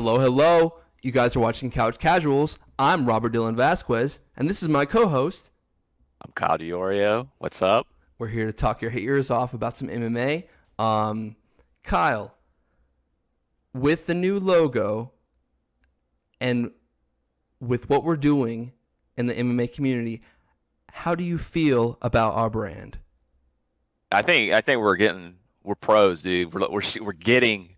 Hello, hello. You guys are watching Couch Casuals. I'm Robert Dylan Vasquez, and this is my co-host. I'm Kyle DiOrio. What's up? We're here to talk your ears off about some MMA. Kyle, with the new logo and with what we're doing in the MMA community, how do you feel about our brand? I think we're pros, dude. We're getting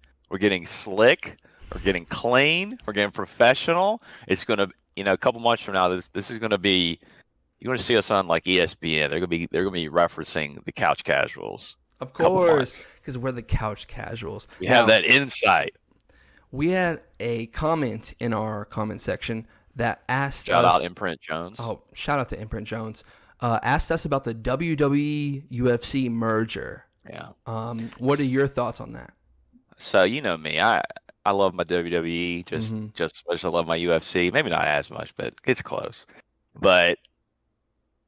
slick. We're getting clean. We're getting professional. It's gonna, a couple months from now, this is gonna be. You're gonna see us on like ESPN. They're gonna be referencing the Couch Casuals. Of Couple course, months. because we're the Couch Casuals. We have Now, that insight. we had a comment in our comment section that asked Shout out us. Imprint Jones. Oh, shout out to Imprint Jones. Asked us about the WWE UFC merger. Yeah. What are your thoughts on that? So you know me. I love my WWE Mm-hmm. just as much as I love my UFC. Maybe not as much, but it's close. But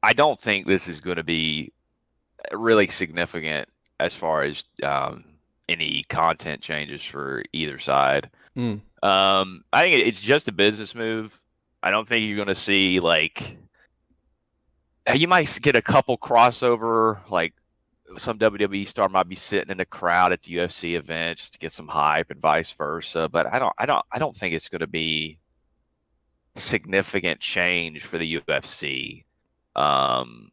I don't think this is going to be really significant as far as any content changes for either side. Mm. I think it's just a business move. I don't think you're going to see like you might get a couple crossover, like some WWE star might be sitting in the crowd at the UFC event just to get some hype and vice versa. But I don't think it's going to be significant change for the UFC. Um,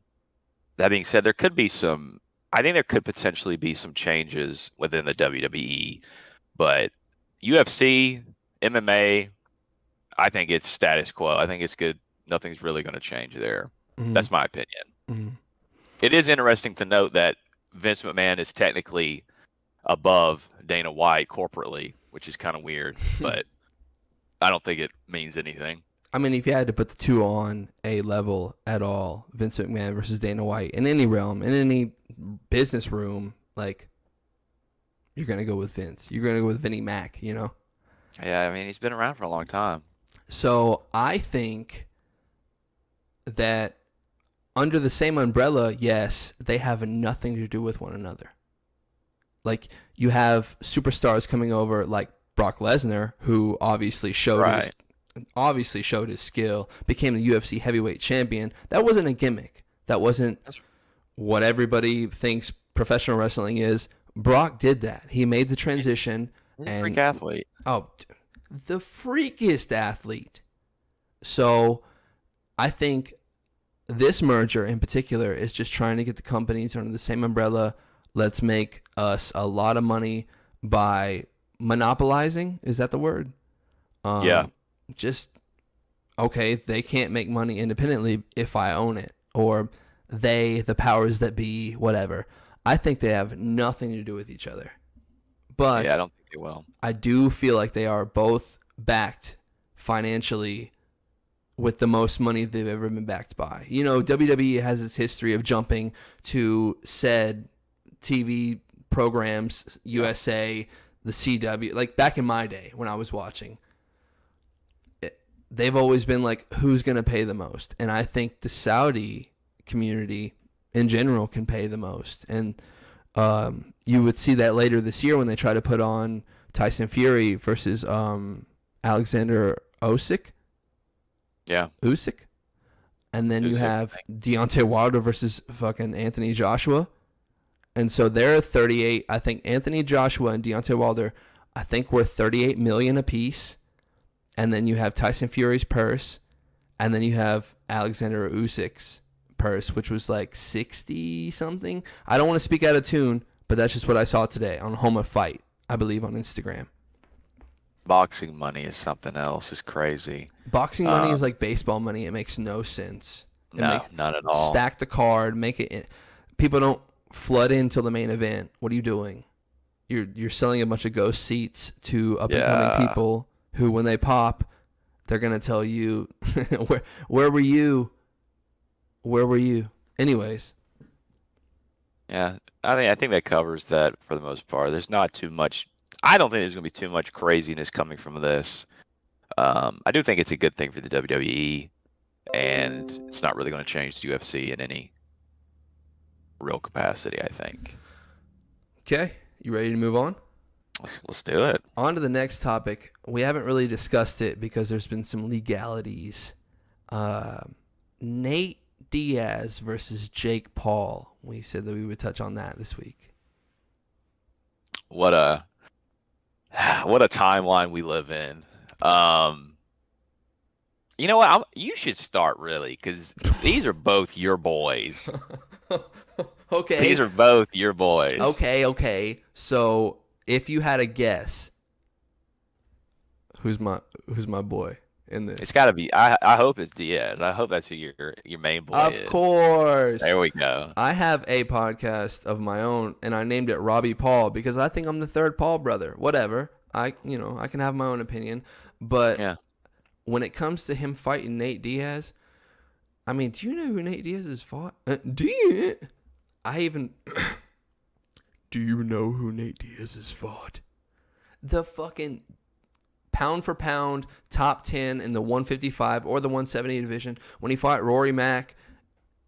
that being said, there could be some. I think there could potentially be some changes within the WWE, but UFC, MMA, I think it's status quo. I think it's good. Nothing's really going to change there. Mm-hmm. That's my opinion. Mm-hmm. It is interesting to note that Vince McMahon is technically above Dana White corporately, which is kind of weird, but I don't think it means anything. I mean, if you had to put the two on a level at all, Vince McMahon versus Dana White, in any realm, in any business room, like, you're going to go with Vince. You're going to go with Vinnie Mac, you know? Yeah, I mean, he's been around for a long time. So I think that under the same umbrella, yes, they have nothing to do with one another. Like, you have superstars coming over like Brock Lesnar, who obviously showed his skill, became the UFC heavyweight champion. That wasn't a gimmick. That wasn't what everybody thinks professional wrestling is. Brock did that. He made the transition. He's a And freak athlete. oh, the freakiest athlete. So I think this merger in particular is just trying to get the companies under the same umbrella. Let's make us a lot of money by monopolizing. Is that the word? Yeah. Just, okay, they can't make money independently if I own it. Or the powers that be, whatever. I think they have nothing to do with each other. But Yeah, I don't think they will. I do feel like they are both backed financially with the most money they've ever been backed by. You know, WWE has its history of jumping to said TV programs, USA, the CW. Like back in my day when I was watching, they've always been like, who's going to pay the most? And I think the Saudi community in general can pay the most. And you would see that later this year when they try to put on Tyson Fury versus Alexander Usyk. Yeah. Usyk. And then you have Deontay Wilder versus fucking Anthony Joshua. And so they're 38. I think Anthony Joshua and Deontay Wilder, I think worth $38 million apiece. And then you have Tyson Fury's purse. And then you have Alexander Usyk's purse, which was like 60 something. I don't want to speak out of tune, but that's just what I saw today on Home of Fight, I believe, on Instagram. Boxing money is something else. It's crazy. Boxing money is like baseball money. It makes no sense. No, not at all. Stack the card, make it. People don't flood in till the main event. What are you doing? You're selling a bunch of ghost seats to up and coming people who, when they pop, they're gonna tell you, where were you? Where were you? Anyways. Yeah, I think that covers that for the most part. There's not too much. I don't think there's going to be too much craziness coming from this. I do think it's a good thing for the WWE, and it's not really going to change the UFC in any real capacity, I think. Okay, you ready to move on? Let's do it. On to the next topic. We haven't really discussed it because there's been some legalities. Uh, Nate Diaz versus Jake Paul. We said that we would touch on that this week. What a what a timeline we live in. You know what? You should start really, because these are both your boys. Okay. These are both your boys. Okay. So if you had a guess, who's my boy in this? It's got to be. I hope it's Diaz. I hope that's who your main boy is. Of course. There we go. I have a podcast of my own, and I named it Robbie Paul because I think I'm the third Paul brother. Whatever. I can have my own opinion, but Yeah. when it comes to him fighting Nate Diaz, I mean, do you know who Nate Diaz has fought? Do you know who Nate Diaz has fought? The fucking pound for pound top 10 in the 155 or the 170 division. When he fought Rory Mack,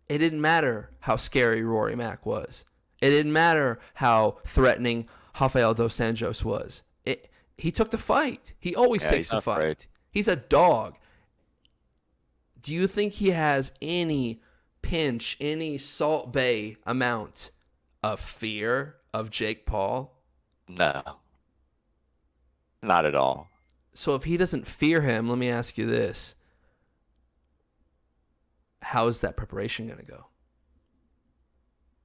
it didn't matter how scary Rory Mack was. It didn't matter how threatening Rafael dos Anjos was. He took the fight. He always takes the fight. Afraid. He's a dog. Do you think he has any pinch, any Salt Bay amount of fear of Jake Paul? No. Not at all. So if he doesn't fear him, let me ask you this. How is that preparation going to go?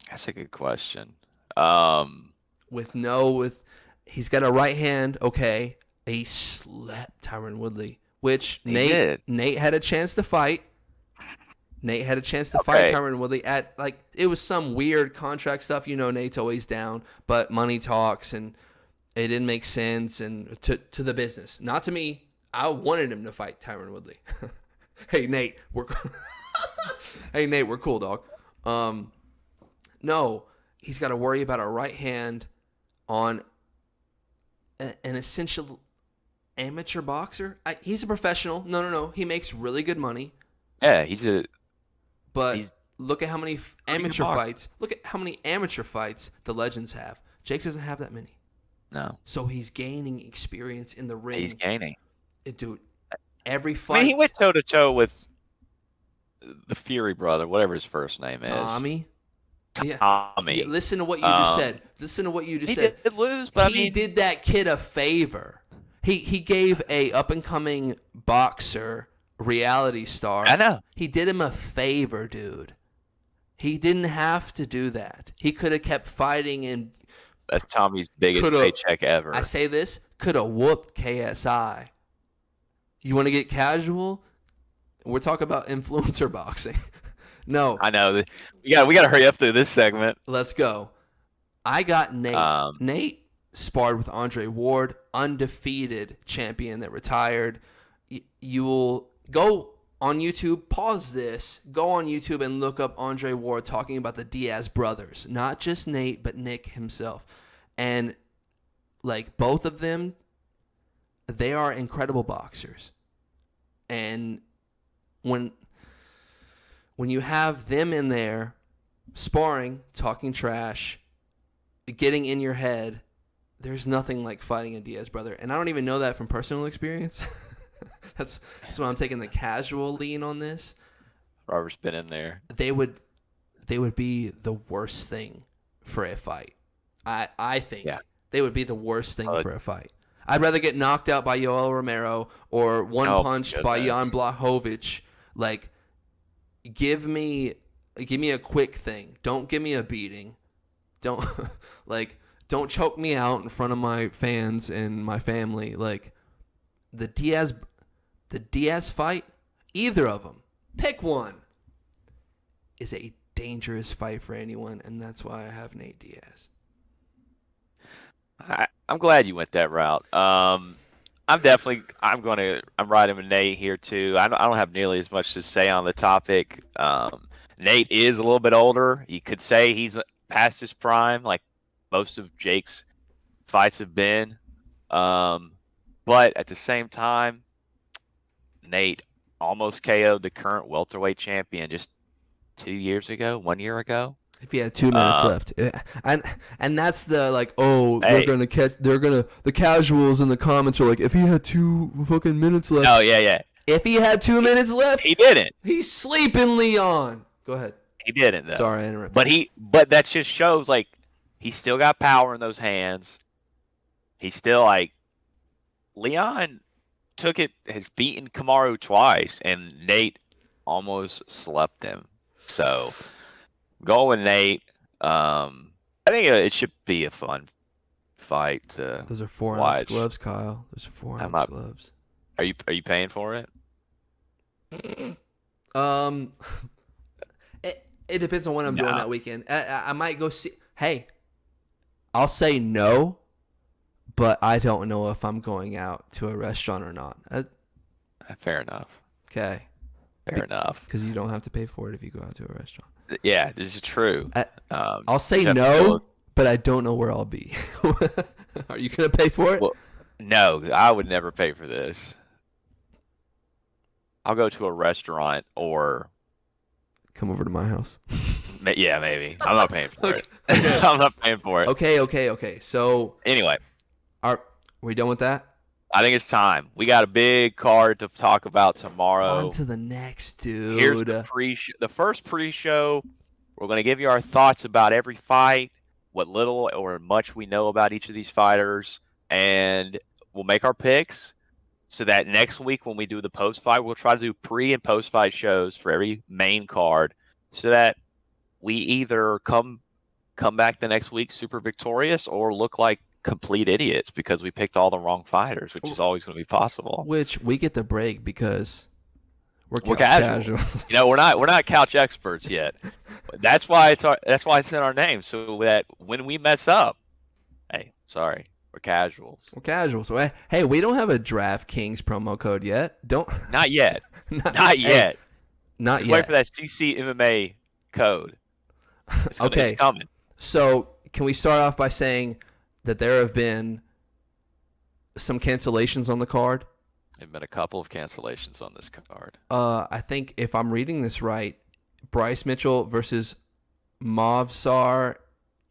That's a good question. He's got a right hand, okay. He slapped Tyron Woodley, which Nate had a chance to fight. Nate had a chance to fight Tyron Woodley at, like, it was some weird contract stuff. You know, Nate's always down, but money talks, and it didn't make sense, and to the business. Not to me. I wanted him to fight Tyron Woodley. Hey, Nate, we're cool, dog. No, he's got to worry about a right hand on an essential amateur boxer. He's a professional. No. He makes really good money. Yeah, But look at how many amateur fights. Look at how many amateur fights the legends have. Jake doesn't have that many. No. So he's gaining experience in the ring. He's gaining. Dude, every fight. I mean, he went toe to toe with the Fury brother, whatever his first name is. Tommy. Tommy. Yeah, listen to what you just said. He did lose, but he did that kid a favor. He gave a up and coming boxer, reality star. I know. He did him a favor, dude. He didn't have to do that. He could have kept fighting, and that's Tommy's biggest paycheck ever. I say this, could have whooped KSI. You want to get casual? We're talking about influencer boxing. No. I know. We got to hurry up through this segment. Let's go. I got Nate. Nate sparred with Andre Ward, undefeated champion that retired. You will go on YouTube, pause this, go on YouTube and look up Andre Ward talking about the Diaz brothers. Not just Nate, but Nick himself. And, like, both of them, they are incredible boxers. And when you have them in there sparring, talking trash, getting in your head, there's nothing like fighting a Diaz brother. And I don't even know that from personal experience. That's why I'm taking the casual lean on this. Robert's been in there. They would be the worst thing for a fight. I think they would be the worst thing for a fight. I'd rather get knocked out by Yoel Romero or punched by Jan Blachowicz. Like, give me a quick thing. Don't give me a beating. Don't choke me out in front of my fans and my family. Like, the Diaz fight, either of them, pick one, is a dangerous fight for anyone, and that's why I have Nate Diaz. I'm glad you went that route. I'm riding with Nate here too. I don't have nearly as much to say on the topic. Nate is a little bit older. You could say he's past his prime, like most of Jake's fights have been. But at the same time, Nate almost KO'd the current welterweight champion just 1 year ago. If he had 2 minutes left, and that's the like, oh, Hey. the casuals in the comments are like, if he had 2 fucking minutes left. Oh yeah. If he had 2 minutes left, He didn't. he's sleeping, Leon. Go ahead. He didn't though. Sorry, I interrupted. But that just shows like he still got power in those hands. He's still like Leon has beaten Kamaru twice, and Nate almost slept him. So go with Nate. I think it should be a fun fight to Those are 4-ounce watch. gloves, Kyle. Those are 4-ounce gloves. Are you paying for it? It depends on what I'm doing that weekend. I might go see. Hey, I'll say no, but I don't know if I'm going out to a restaurant or not. Fair enough. Okay. Fair enough. Because you don't have to pay for it if you go out to a restaurant. Yeah, this is true. I'll say no, but I don't know where I'll be. Are you going to pay for it? Well, no, I would never pay for this. I'll go to a restaurant or come over to my house. Yeah, maybe. I'm not paying for it. I'm not paying for it. Okay. So anyway, are we done with that? I think it's time. We got a big card to talk about tomorrow. On to the next, dude. Here's the first pre-show. We're going to give you our thoughts about every fight, what little or much we know about each of these fighters, and we'll make our picks so that next week when we do the post-fight, we'll try to do pre- and post-fight shows for every main card so that we either come back the next week super victorious or look like complete idiots because we picked all the wrong fighters, which is always going to be possible. Which we get the break because we're casual. We're not couch experts yet. That's why it's in our name, so that when we mess up, hey, sorry, we're casuals. We're casuals. So, hey, we don't have a DraftKings promo code yet. Not yet. Not yet. Not Just yet. wait for that CCMMA code. Okay. It's coming. So can we start off by saying that there have been some cancellations on the card? There have been a couple of cancellations on this card. I think if I'm reading this right, Bryce Mitchell versus Movsar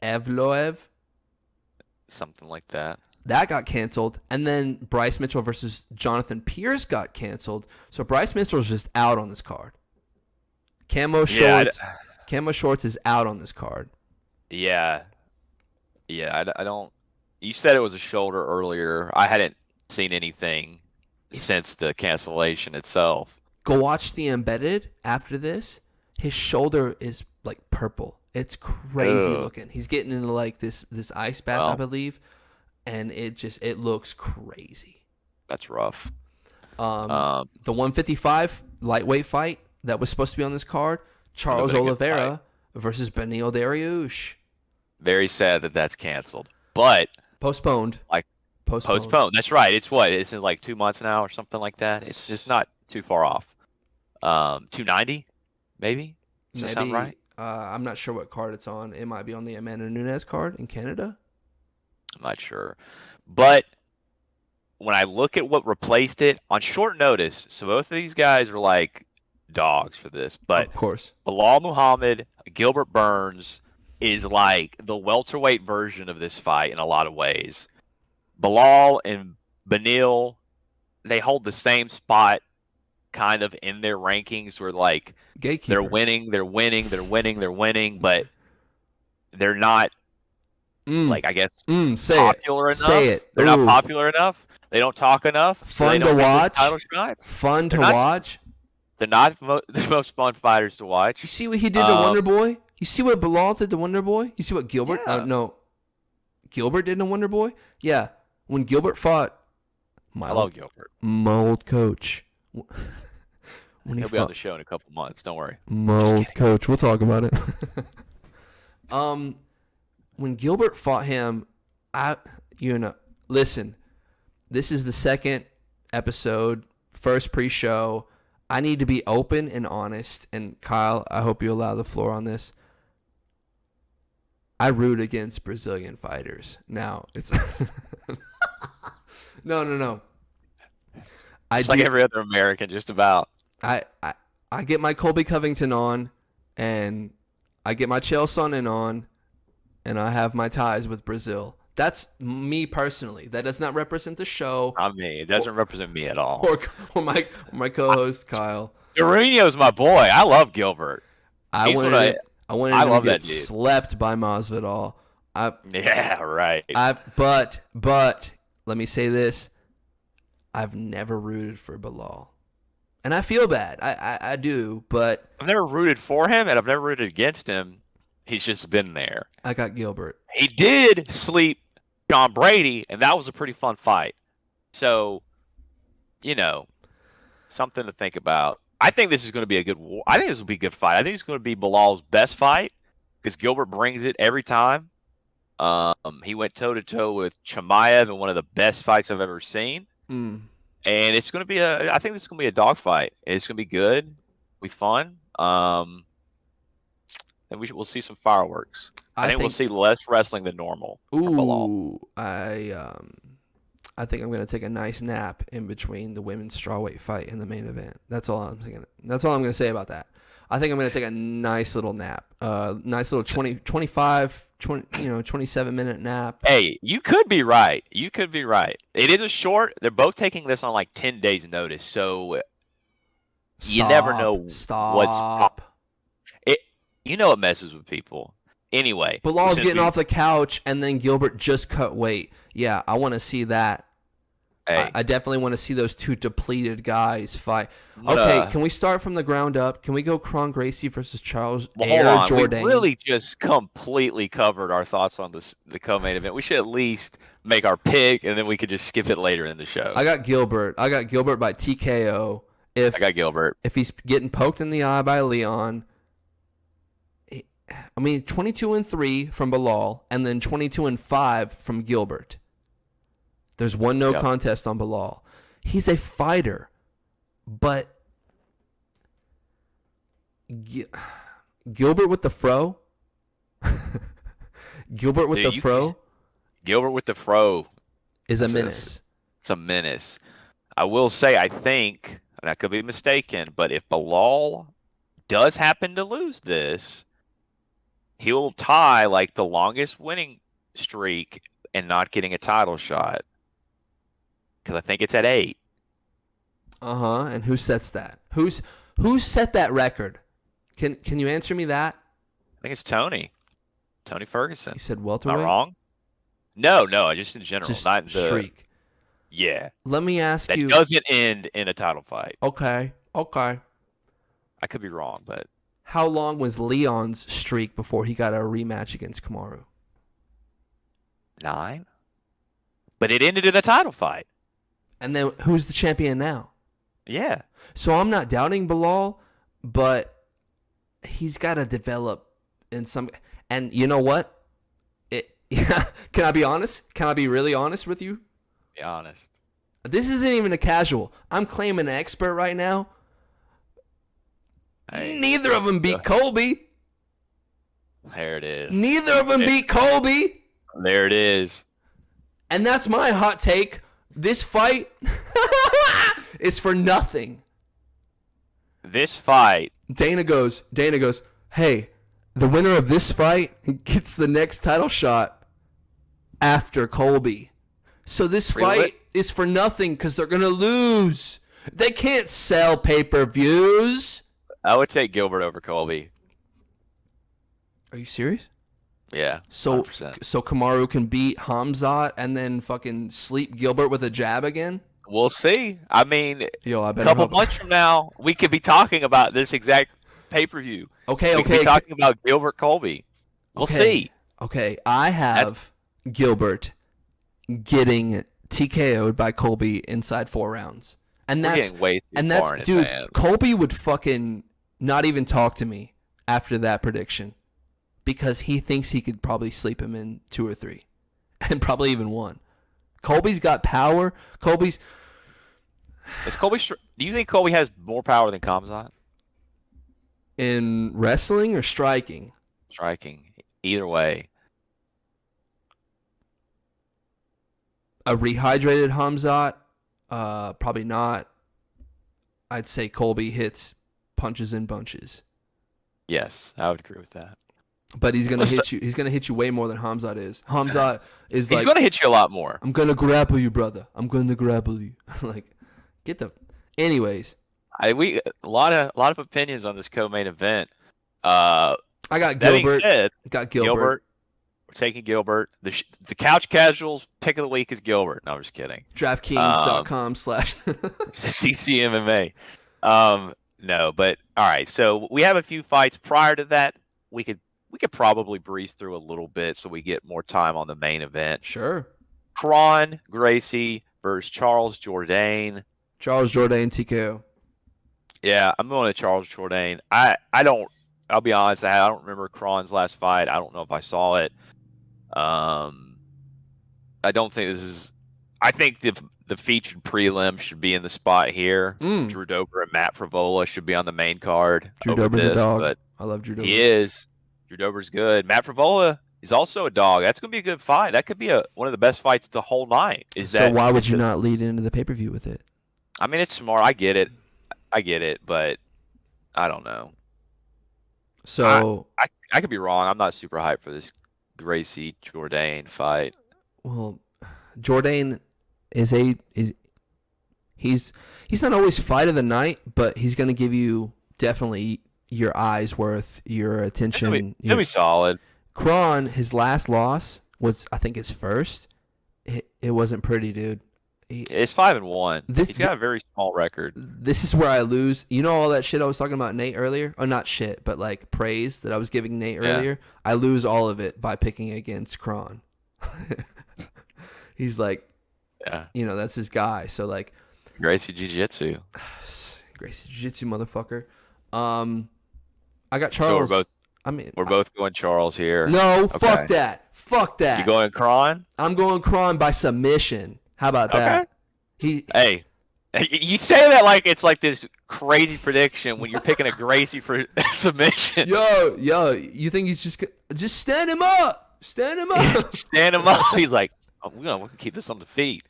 Evloev. Something like that. That got canceled. And then Bryce Mitchell versus Jonathan Pierce got canceled. So Bryce Mitchell's just out on this card. Camo Shorts is out on this card. Yeah. I don't. You said it was a shoulder earlier. I hadn't seen anything since the cancellation itself. Go watch the embedded after this. His shoulder is like purple. It's crazy looking. He's getting into like this ice bath, I believe, and it looks crazy. That's rough. The 155 lightweight fight that was supposed to be on this card, Charles Oliveira versus Beneil Dariush. Very sad that that's canceled, but postponed. Postponed. That's right. It's in like 2 months now or something like that. It's not too far off. 290, maybe. Does that sound right? I'm not sure what card it's on. It might be on the Amanda Nunes card in Canada. I'm not sure, but when I look at what replaced it on short notice, so both of these guys are like dogs for this, but of course, Bilal Muhammad, Gilbert Burns is like the welterweight version of this fight in a lot of ways. Bilal and Beneil, they hold the same spot kind of in their rankings where like gatekeeper. they're winning, but they're not like, I guess, popular enough. Say it. They're not popular enough. They don't talk enough. Fun to watch. Title shots. Fun to watch. They're not the most fun fighters to watch. You see what he did to Wonder Boy? You see what Bilal did to Wonder Boy? You see what Gilbert? Yeah. Gilbert did to Wonder Boy? Yeah. When Gilbert fought I love Gilbert. My old coach. He'll be on the show in a couple months. Don't worry. My old coach. We'll talk about it. When Gilbert fought him, listen, this is the second episode, first pre-show. I need to be open and honest. And Kyle, I hope you allow the floor on this. I root against Brazilian fighters. Now, it's... No. It's like every other American, just about. I get my Colby Covington on, and I get my Chael Sonnen on, and I have my ties with Brazil. That's me personally. That does not represent the show. I mean, it doesn't represent me at all. Or my co-host Kyle. Dourinho's my boy. I love Gilbert. I wanted him to get slept by Masvidal. Yeah, right. But let me say this: I've never rooted for Bilal, and I feel bad. I do, but I've never rooted for him, and I've never rooted against him. He's just been there. I got Gilbert. He did sleep John Brady, and that was a pretty fun fight. So, something to think about. I think this is going to be a good war. I think this will be a good fight. I think it's going to be Bilal's best fight because Gilbert brings it every time. He went toe-to-toe with Chimaev in one of the best fights I've ever seen. Mm. And it's going to be I think this is going to be a dogfight. It's going to be good. Be fun. And we'll see some fireworks. I think we'll see less wrestling than normal. Ooh, I think I'm going to take a nice nap in between the women's strawweight fight and the main event. That's all I'm thinking. That's all I'm going to say about that. I think I'm going to take a nice little nap. Nice little 27-minute nap. Hey, you could be right. It is a short. They're both taking this on like 10 days notice. So you never know what's it. It messes with people. Anyway, Bilal's getting off the couch, and then Gilbert just cut weight. Yeah, I want to see that. Hey. I definitely want to see those two depleted guys fight. Okay, can we start from the ground up? Can we go Kron Gracie versus Charles Jourdain? We really just completely covered our thoughts on the co-main event. We should at least make our pick, and then we could just skip it later in the show. I got Gilbert by TKO. I got Gilbert. If he's getting poked in the eye by Leon, 22-3 from Bilal, and then 22-5 from Gilbert. There's one no contest on Bilal. He's a fighter, but Gilbert with the fro. Gilbert with the fro is a menace. It's a menace. I will say, I think, and I could be mistaken, but if Bilal does happen to lose this, he will tie like the longest winning streak and not getting a title shot. Because I think it's at 8. And who sets that? Who's set that record? Can you answer me that? I think it's Tony Ferguson. You said welterweight? Am I wrong? No, just in general, just not in the streak. Yeah. Let me ask you. That doesn't end in a title fight. Okay. I could be wrong, but how long was Leon's streak before he got a rematch against Kamaru? 9. But it ended in a title fight. And then who's the champion now? Yeah. So I'm not doubting Bilal, but he's got to develop in some. And you know what? Can I be honest? Can I be really honest with you? Be honest. This isn't even a casual. I'm claiming an expert right now. Hey. Neither of them beat Colby. There it is. Neither of them beat Colby. There it is. And that's my hot take. This fight is for nothing. This fight. Dana goes, hey, the winner of this fight gets the next title shot after Colby. So this fight is for nothing because they're going to lose. They can't sell pay-per-views. I would take Gilbert over Colby. Are you serious? Yeah. 100%. So Kamaru can beat Hamzat and then fucking sleep Gilbert with a jab again? We'll see. I mean, a couple months from now, we could be talking about this exact pay-per-view. Okay. We could be talking about Gilbert Colby. We'll see. Okay, I have Gilbert getting TKO'd by Colby inside 4 rounds. And that's dude, Colby would fucking not even talk to me after that prediction. Because he thinks he could probably sleep him in 2 or 3. And probably even 1. Colby's got power. Do you think Colby has more power than Khamzat? In wrestling or striking? Striking. Either way. A rehydrated Hamzat? Probably not. I'd say Colby hits punches in bunches. Yes, I would agree with that. But he's gonna hit you. He's gonna hit you way more than Hamzat is. Hamzat is He's like, gonna hit you a lot more. I'm gonna grapple you, brother. I'm gonna grapple you. Like, get the. Anyways, We a lot of opinions on this co-main event. I got That being Gilbert. said, Got Gilbert. we're taking Gilbert. The couch casuals pick of the week is Gilbert. No, I'm just kidding. DraftKings.com/ CCMMA. No, but all right. So we have a few fights prior to that. We could probably breeze through a little bit so we get more time on the main event. Sure. Kron Gracie versus Charles Jourdain. Charles Jourdain TKO. Yeah, I'm going to Charles Jourdain. I'll be honest, I don't remember Kron's last fight. I don't know if I saw it. I don't think this is. I think the featured prelim should be in the spot here. Drew Dober and Matt Frevola should be on the main card. Drew Dober's a dog. But I love Drew Dober. He is. Drew Dober's good. Matt Frevola is also a dog. That's going to be a good fight. That could be one of the best fights the whole night. So why would you not lead into the pay-per-view with it? I mean, it's smart. I get it, but I don't know. So I could be wrong. I'm not super hyped for this Gracie Jourdain fight. Well, Jourdain is he's not always fight of the night, but he's going to give you definitely your eyes worth, your attention. He'll be solid. Kron, his last loss was, I think, his first. It wasn't pretty, dude. It's 5-1. He's got a very small record. This is where I lose. You know all that shit I was talking about Nate earlier? Or not shit, but like praise that I was giving Nate earlier. I lose all of it by picking against Kron. He's like, that's his guy. So like, Gracie Jiu-Jitsu. Gracie Jiu-Jitsu, motherfucker. I got Charles. So we're both going Charles here. No, okay. Fuck that. You going Kron? I'm going Kron by submission. How about that? Hey, you say that like it's like this crazy prediction when you're picking a Gracie for submission. Yo, you think he's just stand him up? Stand him up. Stand him up. He's like, we're gonna keep this on the feet.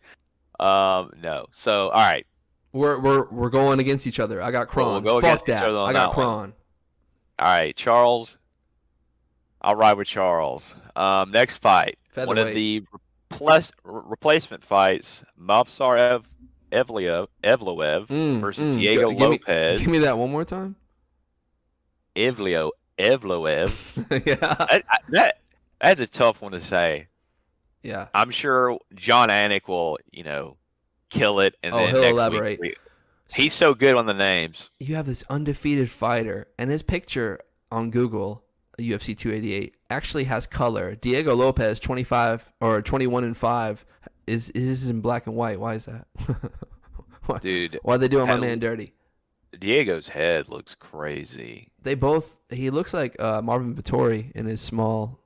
No. So all right, we're going against each other. I got Kron. We'll go Fuck against that. Each other on I got that Kron. One. All right, Charles. I'll ride with Charles. Next fight, Featherweight. One of the replacement fights, Movsar Evloev versus Diego Lopez. Give me that one more time. Evloev. Yeah. That's a tough one to say. Yeah. I'm sure John Anik will, kill it. And then he'll next elaborate. He's so good on the names. You have this undefeated fighter, and his picture on Google, UFC 288, actually has color. Diego Lopez, 25 or 21-5, is in black and white. Why is that? Dude, why are they doing my man dirty? Diego's head looks crazy. He looks like Marvin Vittori in his small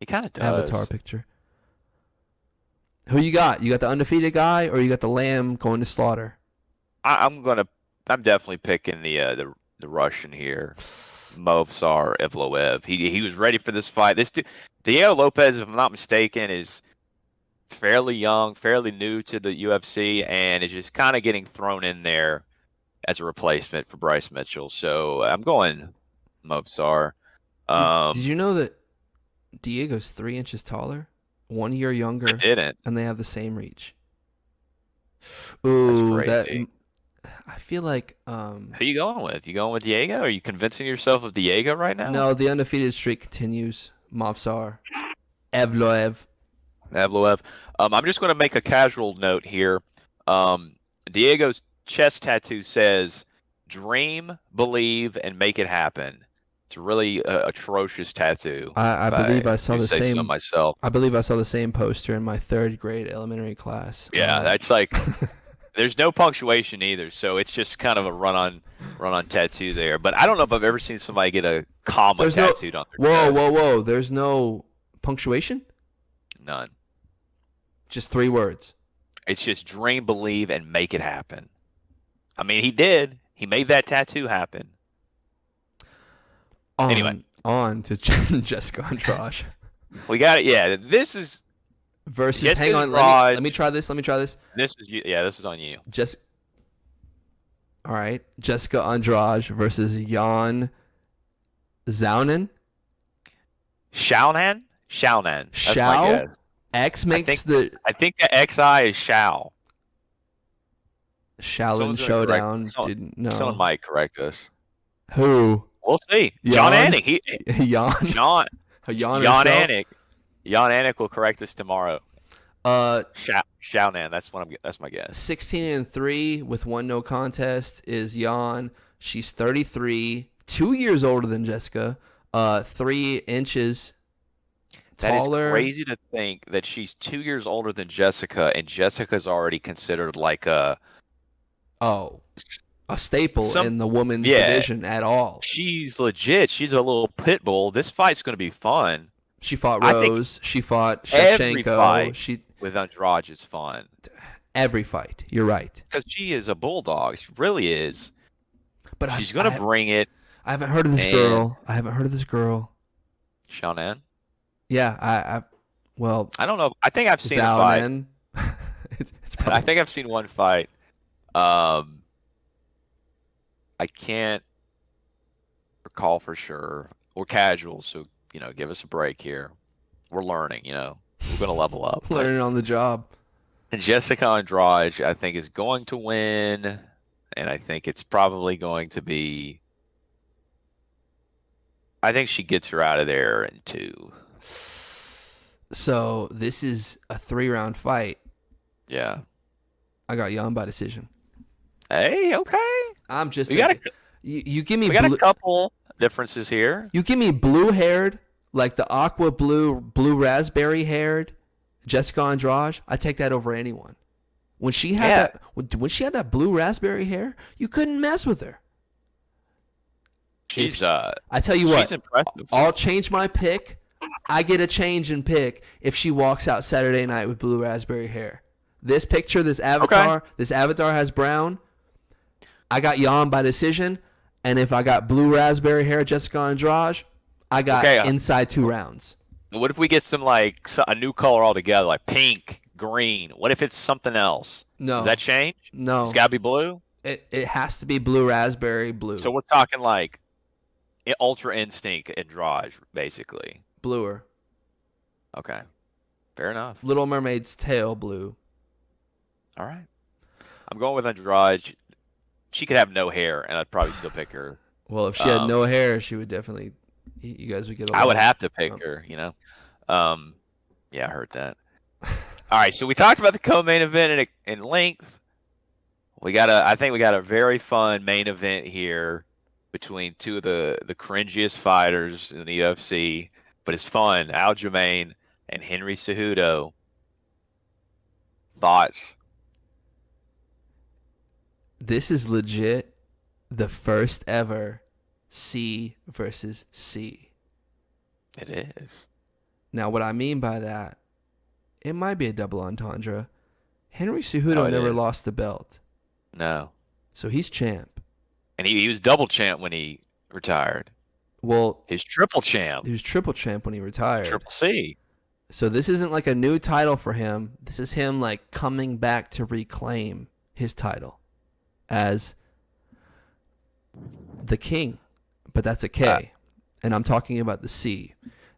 he kind of does. avatar picture. Who you got? You got the undefeated guy, or you got the lamb going to slaughter? I'm definitely picking the Russian here, Movsar Evloev. He was ready for this fight. This dude, Diego Lopez, if I'm not mistaken, is fairly young, fairly new to the UFC, and is just kind of getting thrown in there as a replacement for Bryce Mitchell. So I'm going Movsar. Did you know that Diego's 3 inches taller, 1 year younger? I didn't. And they have the same reach. Ooh, that. I feel like. Who you going with? You going with Diego? Are you convincing yourself of Diego right now? No, the undefeated streak continues. Movsar Evloev. I'm just going to make a casual note here. Diego's chest tattoo says, "Dream, believe, and make it happen." It's a really atrocious tattoo. I believe I saw the same. Myself. I believe I saw the same poster in my 3rd grade elementary class. Yeah, that's like. There's no punctuation either, so it's just kind of a run on tattoo there. But I don't know if I've ever seen somebody get a comma tattooed on their chest. Whoa! There's no punctuation? None. Just 3 words. It's just dream, believe, and make it happen. I mean, he did. He made that tattoo happen. Anyway, on to Jessica Andrade. We got it. Yeah, this is. Versus, Jessica hang on, Andrade, let me try this. This is on you. All right, Jessica Andrade versus Jan Zaunen. Xiaonan? Xiaonan. That's my Shao guess. X I makes think the I think the XI is Shao. Shaolin Someone's gonna correct. Showdown. Didn't Someone know might correct us. who. We'll see. John Jan, Anik. He Jan, John Jan Jan herself. Anik. Jan Anik will correct us tomorrow. Uh, Xiaonan. That's my guess. 16-3 with one no contest is Jan. She's 33, 2 years older than Jessica. 3 inches That is taller. crazy to think that she's 2 years older than Jessica, and Jessica's already considered like a Oh, a staple some. in the women's Yeah, division at all. she's legit. She's a little pit bull. This fight's going to be fun. She fought I think Rose. She fought every Shevchenko. fight with Andrade is fun Every fight. You're right. because she is a bulldog. She really is. But She's going to bring it. I haven't heard of this girl. I haven't heard of this girl. Xiaonan? Yeah, well, I don't know. I think I've seen a fight. it's probably, I think I've seen one fight. I can't recall for sure. We're casual, so give us a break here. We're learning. We're gonna level up. learning on the job. And Jessica Andrade, I think, is going to win, and I think it's probably going to be. I think she gets her out of there in 2. So this is a 3-round fight. Yeah. I got Jan by decision. Hey, okay. I'm just. We got you give me. We got a couple differences here. You give me blue-haired, like the aqua blue raspberry haired Jessica Andrade. I take that over anyone. When she had that blue raspberry hair, you couldn't mess with her. I tell you what, she's impressive. I'll change my pick. I get a change in pick if she walks out Saturday night with blue raspberry hair. This picture, this avatar has brown. I got Jan by decision, and if I got blue raspberry hair, Jessica Andrade, I got inside 2 rounds. What if we get some like a new color altogether, like pink, green? What if it's something else? No. Does that change? No. It's gotta be blue. It has to be blue raspberry blue. So we're talking like Ultra Instinct Andrade, basically. Bluer. Okay. Fair enough. Little Mermaid's tail blue. All right. I'm going with Andrade. She could have no hair, and I'd probably still pick her. Well, if she had no hair, she would definitely. You guys would get along. I would have to pick her. Yeah, I heard that. All right, so we talked about the co-main event in length. I think we got a very fun main event here between two of the cringiest fighters in the UFC, but it's fun. Aljamain and Henry Cejudo. Thoughts? This is legit the first ever C versus C. It is. Now, what I mean by that, it might be a double entendre. Henry Cejudo never lost the belt. No. So he's champ. And he was double champ when he retired. Well, he's triple champ. He was triple champ when he retired. Triple C. So this isn't like a new title for him. This is him like coming back to reclaim his title as the king. But that's a K. And I'm talking about the C.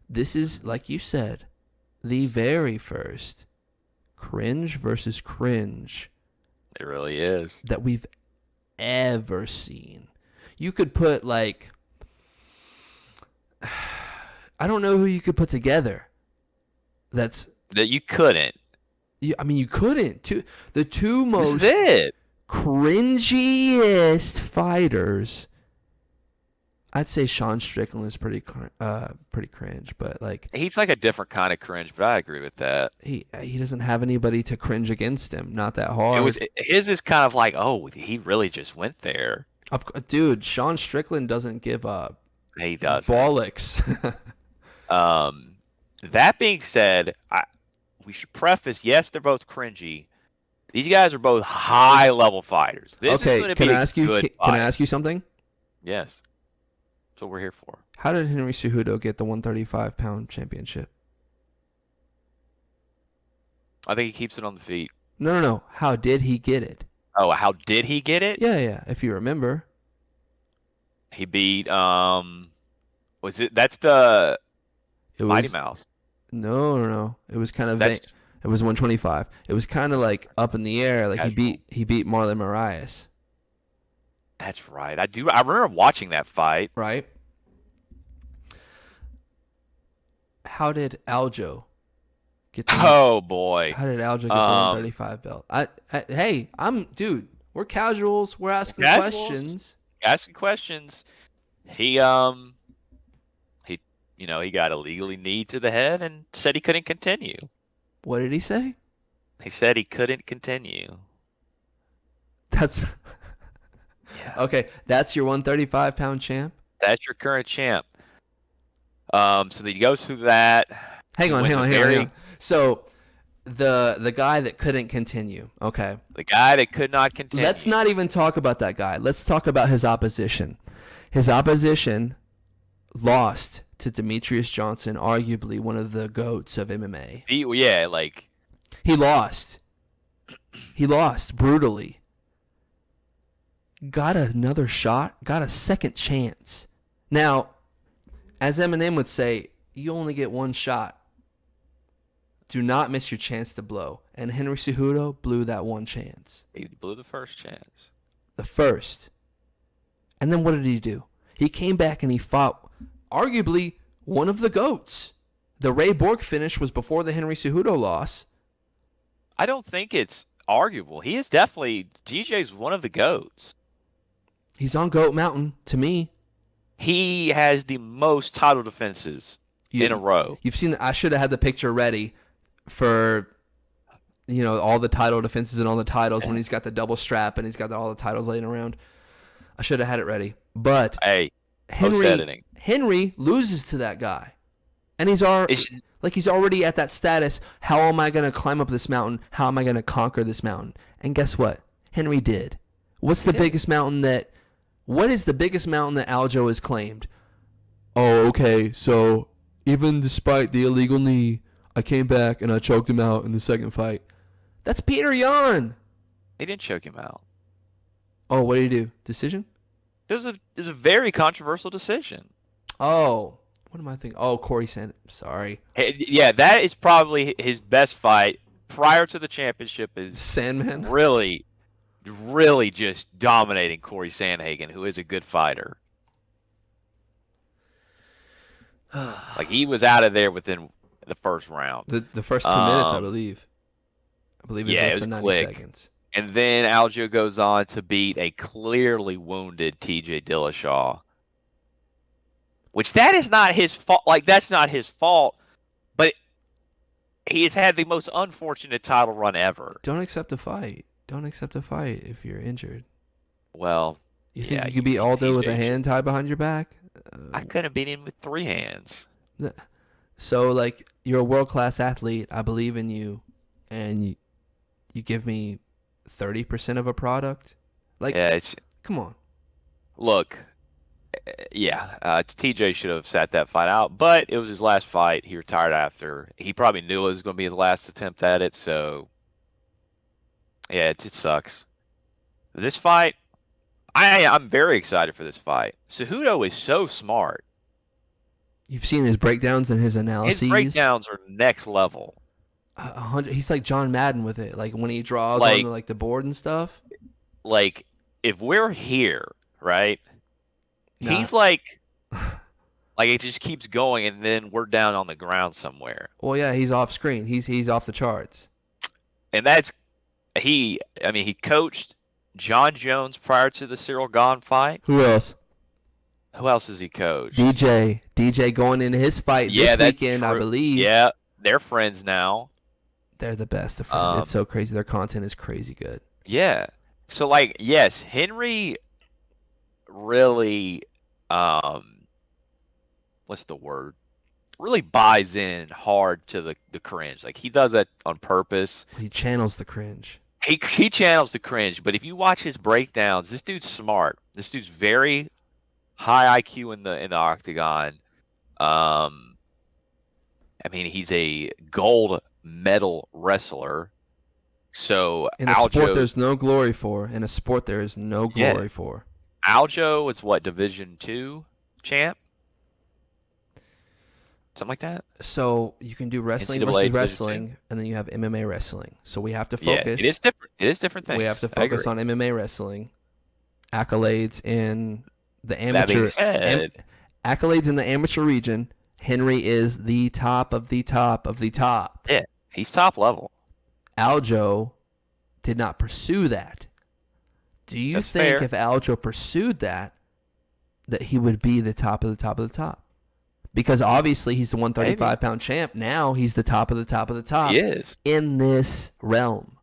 This is, like you said, the very first cringe versus cringe. It really is. That we've ever seen. You could put like, I don't know who you could put together. That you couldn't. I mean, you couldn't. The two most cringiest fighters. I'd say Sean Strickland is pretty cringe, but like he's like a different kind of cringe. But I agree with that. He doesn't have anybody to cringe against him. Not that hard. His is kind of like, oh, he really just went there. Dude, Sean Strickland doesn't give up. He does. Bollocks. That being said, we should preface, yes, they're both cringy. These guys are both high-level fighters. This is going to be Can I ask you something? Yes. That's what we're here for. How did Henry Cejudo get the 135-pound championship? I think he keeps it on the feet. No. How did he get it? Oh, how did he get it? Yeah. If you remember. He beat, It Mighty was Mouse. no. It was kind of That's it was 125. It was kind of like up in the air. Like casual. he beat Marlon Moraes, That's right. I do. I remember watching that fight. right? How did Aljo get the one? Oh boy. How did Aljo get the Um, 135 belt? Hey, dude. We're casuals. We're asking Casuals questions. asking questions. He he got illegally kneed to the head and said he couldn't continue. What did he say? He said he couldn't continue. That's Yeah. okay. That's your 135-pound champ. That's your current champ. So he goes through that. Hang He on, wins hang a on, very- hang on. So the guy that couldn't continue. Okay. The guy that could not continue. Let's not even talk about that guy. Let's talk about his opposition. His opposition lost to Demetrius Johnson, arguably one of the GOATs of MMA. Yeah, like He lost. He lost brutally. Got another shot, got a second chance. Now, as Eminem would say, you only get one shot. Do not miss your chance to blow. And Henry Cejudo blew that one chance. he blew the first chance. The first. And then what did he do? He came back and he fought arguably one of the GOATs. The Ray Borg finish was before the Henry Cejudo loss. I don't think it's arguable. He is definitely DJ's one of the GOATs. He's on GOAT Mountain to me. He has the most title defenses in a row. You've seen. I should have had the picture ready for, all the title defenses and all the titles when he's got the double strap and he's got all the titles laying around. I should have had it ready, but Hey, post-editing. Henry loses to that guy, and he's already at that status. How am I going to climb up this mountain? How am I going to conquer this mountain? And guess what? Henry did. What is the biggest mountain that Aljo has claimed? Oh, okay. So even despite the illegal knee, I came back and I choked him out in the second fight. That's Peter Yan. He didn't choke him out. Oh, what did he do? Decision? It was a very controversial decision. Oh, what am I thinking? Oh, Corey Sanders. Sorry. Yeah, that is probably his best fight prior to the championship. Is Sandman. really, really just dominating Corey Sandhagen, who is a good fighter. Like he was out of there within the first round. The first 2 minutes, I believe. It was less than 90 quick. seconds. And then Aljo goes on to beat a clearly wounded TJ Dillashaw. Which that is not his fault. Like, that's not his fault. But he has had the most unfortunate title run ever. Don't accept a fight. Don't accept a fight if you're injured. Well, you think you could beat Aldo with a hand tied behind your back? I couldn't beat him with 3 hands. So, like, you're a world-class athlete. I believe in you. And you give me 30% of a product? Like, yeah, come on. Look, TJ should have sat that fight out, but it was his last fight. He retired after. He probably knew it was going to be his last attempt at it, so yeah, it sucks. This fight, I'm very excited for this fight. Cejudo is so smart. You've seen his breakdowns and his analyses. His breakdowns are next level. He's like John Madden with it. Like when he draws on the board and stuff. Like if we're here, right? Nah. He's like it just keeps going, and then we're down on the ground somewhere. Well, yeah, he's off screen. He's off the charts. And he coached John Jones prior to the Cyril Gahn fight. Who else? Who else has he coached? DJ going into his fight this weekend, I believe. Yeah, they're friends now. They're the best of friends. It's so crazy. Their content is crazy good. Yeah. So, yes, Henry really, what's the word? Really buys in hard to the cringe. Like, he does that on purpose. He channels the cringe. He channels the cringe, but if you watch his breakdowns, this dude's smart. This dude's very high IQ in the octagon. He's a gold medal wrestler. So in a sport there's no glory for. In a sport there is no glory for. Aljo is what, Division II champ? something like that. So you can do wrestling NCAA versus Division wrestling, and then you have MMA wrestling. So we have to Yeah, focus. it is different. It is different things. We have to I agree. focus on MMA wrestling, accolades in the That being amateur, said, accolades in the amateur region. Henry is the top of the top of the top. yeah, he's top level. Aljo did not pursue that. Do you That's think fair. if Aljo pursued that he would be the top of the top of the top? Because obviously he's the 135-pound champ. Now he's the top of the top of the top. He is. In this realm.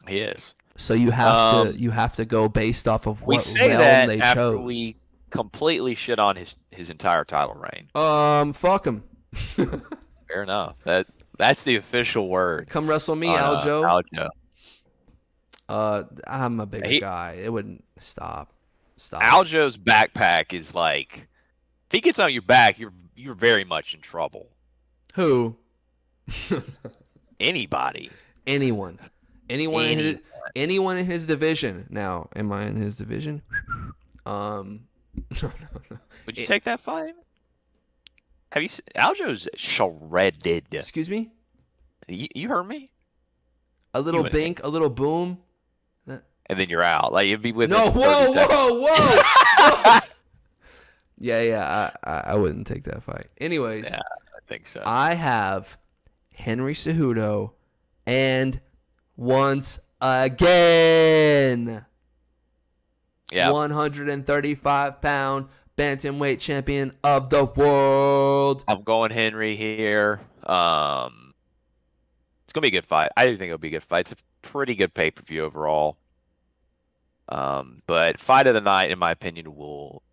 He is. So you have to go based off of We what say realm that they after chose. we completely shit on his entire title reign. Fuck him. Fair enough. That's the official word. Come wrestle me, on, Aljo. Aljo. I'm a bigger guy. It wouldn't stop. Aljo's backpack is like, if he gets on your back, you're very much in trouble. Who? Anybody. Anyone in his division. Now, am I in his division? No. Would you take that fight? Have you seen, Aljo's shredded. Excuse me? You heard me? A little bink, a little boom. And then you're out. Like, you'd be with No, him for 30 seconds. whoa. Yeah, I wouldn't take that fight. Anyways. Yeah, I think so. I have Henry Cejudo, and once again, 135-pound bantamweight champion of the world. I'm going Henry here. It's gonna be a good fight. I do think it'll be a good fight. It's a pretty good pay-per-view overall. But fight of the night, in my opinion, will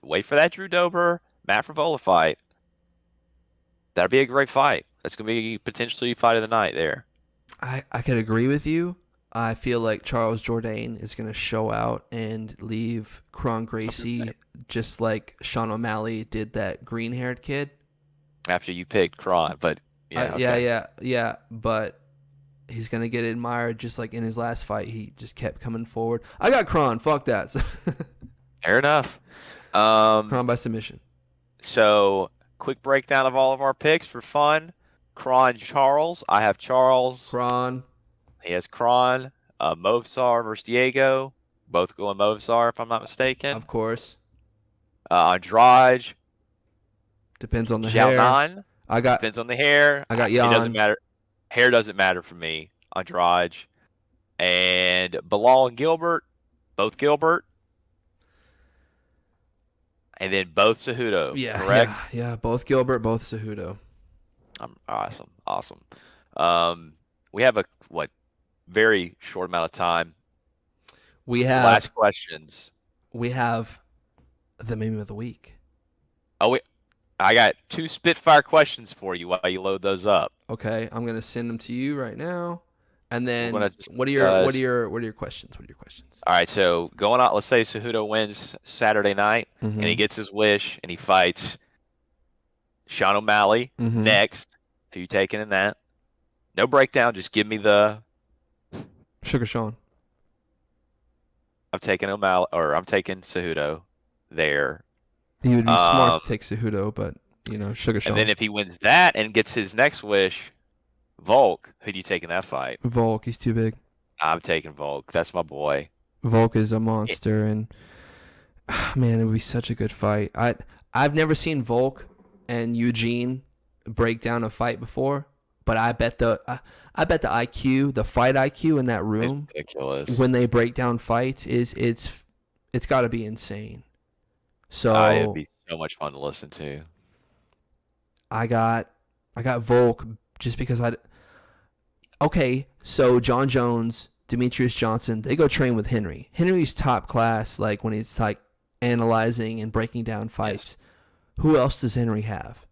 wait for that Drew Dober Matt Frivola fight. That'll be a great fight. That's gonna be potentially fight of the night there. I could agree with you. I feel like Charles Jourdain is going to show out and leave Kron Gracie just like Sean O'Malley did that green-haired kid. After you picked Kron, but yeah. But he's going to get admired just like in his last fight. He just kept coming forward. I got Kron. Fuck that. Fair enough. Kron by submission. So, quick breakdown of all of our picks for fun. Kron Charles. I have Charles. Kron. He has Kron. Movsar versus Diego. Both going Movsar, if I'm not mistaken. Of course. Andrade. Depends on the Xiaonan. hair. Depends on the hair. I got It Jan. doesn't matter. Hair doesn't matter for me. Andrade. And Bilal and Gilbert. Both Gilbert. And then both Cejudo. Yeah, correct? Yeah. Both Gilbert, both Cejudo. Awesome. We have a very short amount of time. We have last questions. We have the meme of the week. Oh wait, I got 2 Spitfire questions for you while you load those up. Okay, I'm gonna send them to you right now. And then what are your questions? What are your questions? All right, so going on, let's say Cejudo wins Saturday night and he gets his wish and he fights Sean O'Malley next. Who you taking in that? No breakdown, just give me the Sugar Sean. I'm taking O'Malley, or I'm taking Cejudo there. He would be smart to take Cejudo, but Sugar Sean. And then if he wins that and gets his next wish, Volk, who do you take in that fight? Volk, he's too big. I'm taking Volk. That's my boy. Volk is a monster, and man, it would be such a good fight. I've never seen Volk and Eugene break down a fight before, but I bet the IQ, the fight IQ in that room, it's ridiculous. When they break down fights, it's got to be insane. So it'd be so much fun to listen to. I got Volk just because okay, so John Jones, Demetrius Johnson, they go train with Henry. Henry's top class, like when he's like analyzing and breaking down fights. Yes. Who else does Henry have?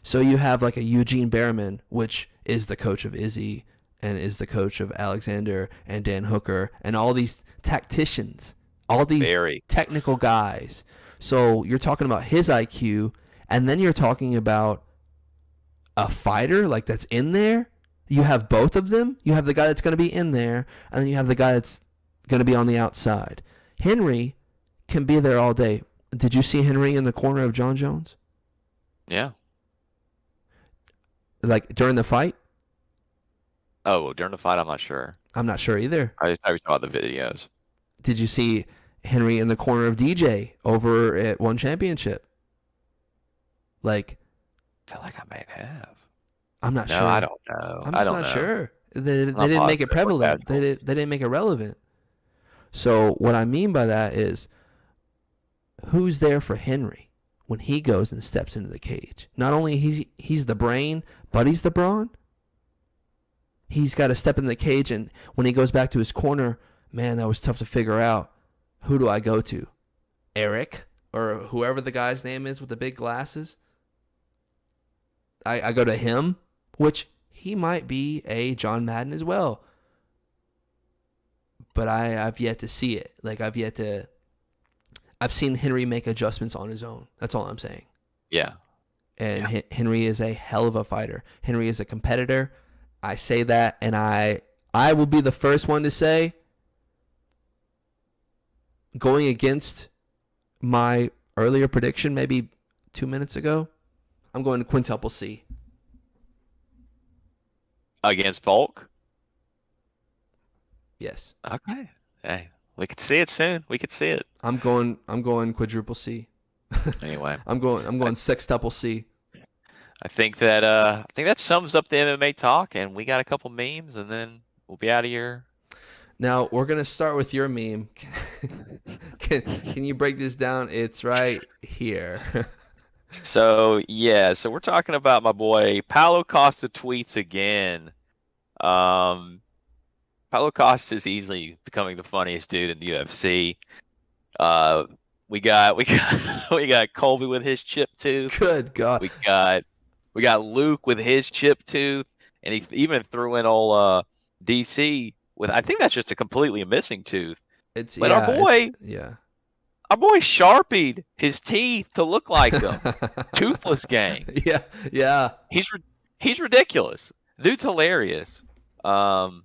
So you have like a Eugene Behrman, which is the coach of Izzy and is the coach of Alexander and Dan Hooker and all these tacticians, all these technical guys. So you're talking about his IQ, and then you're talking about a fighter like that's in there. You have both of them. You have the guy that's going to be in there, and then you have the guy that's going to be on the outside. Henry can be there all day. Did you see Henry in the corner of John Jones? Yeah. Like during the fight? Oh, well, during the fight, I'm not sure. I'm not sure either. I just saw the videos. Did you see Henry in the corner of DJ over at One Championship? Like, I feel like I may have. I'm not No, I sure. don't know. I'm I just don't not know. sure. They I'm not didn't make it positive what prevalent. basketball. They didn't make it relevant. So what I mean by that is, who's there for Henry when he goes and steps into the cage? Not only he's the brain, but he's the brawn. He's got to step in the cage, and when he goes back to his corner, man, that was tough to figure out. Who do I go to? Eric or whoever the guy's name is with the big glasses? I go to him, which he might be a John Madden as well. But I've yet to see it. Like, I've seen Henry make adjustments on his own. That's all I'm saying. Yeah. And yeah. Henry is a hell of a fighter. Henry is a competitor. I say that, and I will be the first one to say, going against my earlier prediction maybe 2 minutes ago, I'm going to quintuple C. Against Volk? Yes. Okay. Hey, we could see it soon. We could see it. I'm going quadruple C. Anyway. I'm going sextuple C. I think that sums up the MMA talk, and we got a couple memes, and then we'll be out of here. Now we're gonna start with your meme. Can you break this down? It's right here. So we're talking about my boy Paulo Costa tweets again. Paulo Costa is easily becoming the funniest dude in the UFC. We got Colby with his chip tooth. Good God. We got Luke with his chip tooth, and he even threw in old DC with, I think that's just a completely missing tooth. Our boy sharpied his teeth to look like them. Toothless gang. Yeah. He's ridiculous. Dude's hilarious. And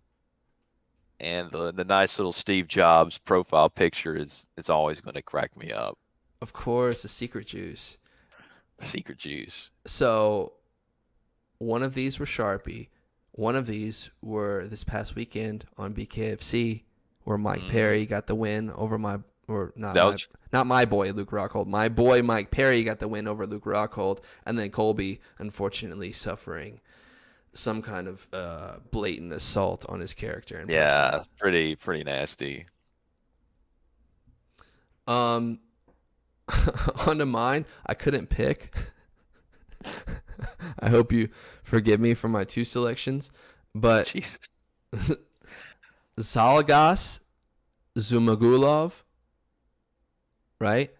the nice little Steve Jobs profile picture it's always going to crack me up. Of course, the secret juice. The secret juice. So, one of these were Sharpie. One of these were this past weekend on BKFC, where Mike Perry got the win over not my boy Luke Rockhold. My boy Mike Perry got the win over Luke Rockhold, and then Colby, unfortunately, suffering some kind of blatant assault on his character. Yeah, pretty nasty. Onto mine, I couldn't pick. I hope you forgive me for my two selections, but Jesus. Zhalgas Zumagulov, right?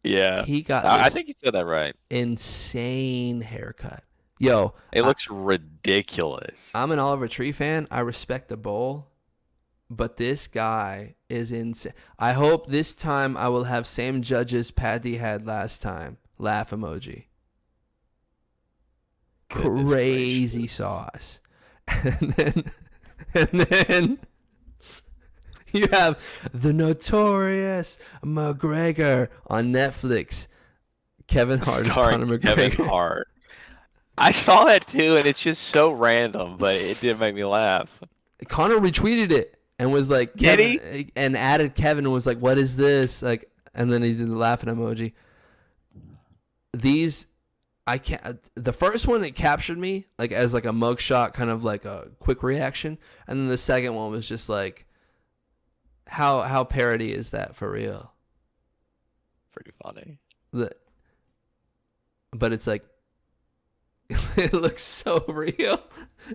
Yeah. He got I think you said that right. Insane haircut. Yo. It looks ridiculous. I'm an Oliver Tree fan. I respect the bull, but this guy is insane. I hope this time I will have same judges Paddy had last time. Laugh emoji. Goodness crazy gracious. Sauce. And then you have the notorious McGregor on Netflix. Kevin Hart is Conor McGregor. Kevin Hart. I saw that too, and it's just so random, but it did make me laugh. Conor retweeted it and was like, Kevin, did he? And added Kevin and was like, what is this? Like, and then he did the laughing emoji. The first one, it captured me like as like a mugshot, kind of like a quick reaction, and then the second one was just like, how parody is that for real? Pretty funny. But it's like, it looks so real.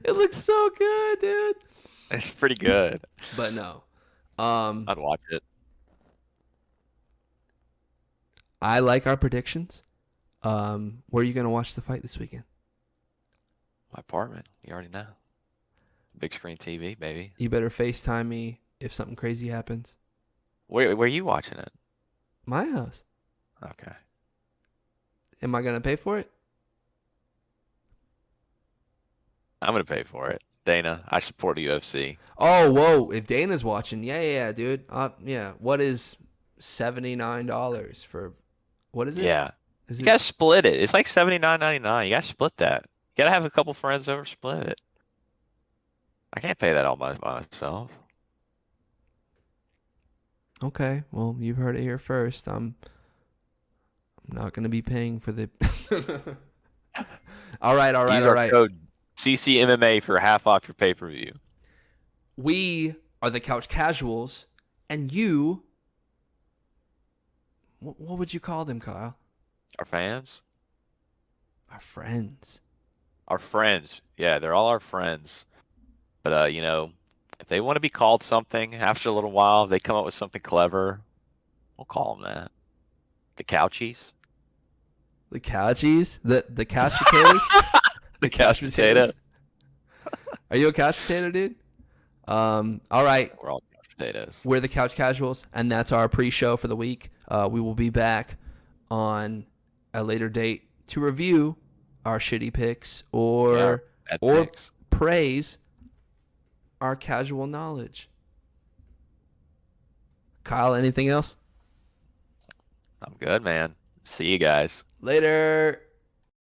It looks so good, dude. It's pretty good. But no, I'd watch it. I like our predictions. Where are you gonna watch the fight this weekend? My apartment. You already know. Big screen TV, baby. You better FaceTime me if something crazy happens. Where are you watching it? My house. Okay. Am I gonna pay for it? I'm gonna pay for it. Dana, I support the UFC. Oh, whoa! If Dana's watching, yeah, dude. Yeah. What is $79 for? What is it? Yeah. Is You it gotta split it. It's like $79.99. You gotta split that. You gotta have a couple friends over, split it. I can't pay that all by myself. okay? Well, you've heard it here first. I'm not gonna be paying for the. All right, all right, Use all our right. code CCMMA for half off your pay-per-view. We are the Couch Casuals, and you. What would you call them, Kyle? Our fans? Our friends. Our friends. Yeah, they're all our friends. But if they want to be called something after a little while, if they come up with something clever, we'll call them that. The Couchies? The couchies, the couch potatoes, The the couch couch potato? potatoes. Are you a couch potato, dude? All right. We're all couch potatoes. We're the Couch Casuals, and that's our pre-show for the week. We will be back on a later date to review our shitty picks Yeah, or bad or picks. praise our casual knowledge. Kyle, anything else? I'm good, man. See you guys. Later.